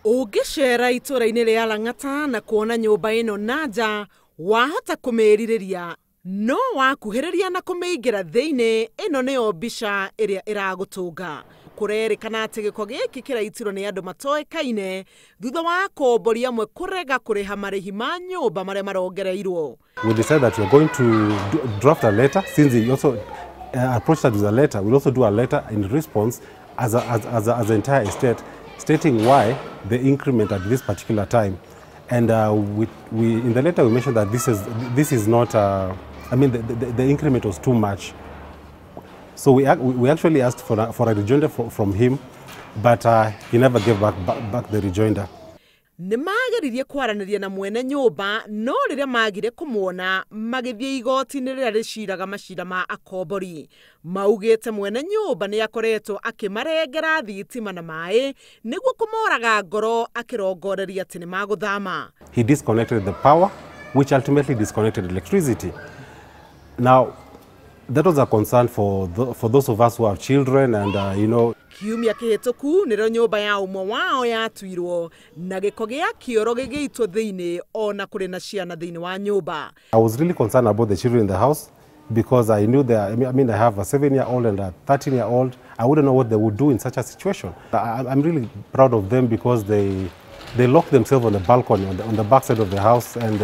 Ũngĩcera itũra-inĩ rĩa Lang'ata na kuona nyũmba ĩno nanja, wahota kũmĩrirĩria, no wakuhĩrĩria na kũmĩingĩra thĩinĩ, ĩno nĩyo mbica ĩrĩa ĩragũtũnga. Kũrerĩkana atĩ gĩko gĩkĩ kĩraitirwo nĩ andũ matoĩkaine thutha wa akombori amwe kũrega kũrĩha marĩhi ma nyũmba marĩa marongereirwo. We decided that we are going to draft a letter, since he also approached us with a letter. We'll also do a letter in response as an entire estate, stating why the increment at this particular time. And we in the letter we mentioned that this is not, I mean the increment was too much. So we actually asked for a rejoinder from him, but he never gave back the rejoinder. Nĩmageririe kwaranĩria na mwene nyũmba, no rĩrĩa magire kũmuona magĩthiĩ igoti-inĩ rĩrĩa rĩciraga macira ma akombori. Maugĩte mwene nyũmba nĩ akoretwo akĩmarengera thitima na maĩ nĩguo kũmoraga ngoro, akĩrongoreria atĩ nĩ magũthama. He disconnected the power, which ultimately disconnected electricity. Now, that was a concern for those of us who have children, and you know. Kiumia kĩhĩtũku nĩrĩo nyũmba ya ũmwe wao yatuirwo na gĩko gĩa kĩoro gĩgĩitwo thĩinĩ, ona kũrĩ na ciana thĩinĩ wa nyũmba. I was really concerned about the children in the house because I knew that, I mean I have a 7-year-old and a 13-year-old. I wouldn't know what they would do in such a situation. I'm really proud of them because they locked themselves on the balcony on the back side of the house, and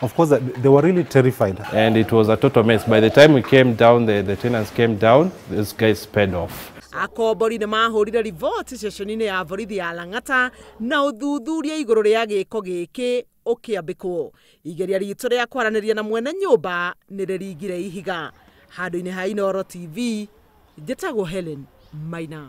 of course they were really terrified. And it was a total mess. By the time we came down, the tenants came down, these guys sped off. Akombori nĩ mahũrire riboti ceceni-inĩ ya borithi ya Lang'ata na ũthuthuria igũrũ rĩa gĩko gĩkĩ ũkĩambĩkwo. Igeria ritũ rĩa kwaranĩria na mwene nyũmba nĩ rĩringire ihiga. Handũ-inĩ ha Inooro TV, njĩtagwo Helen Maina.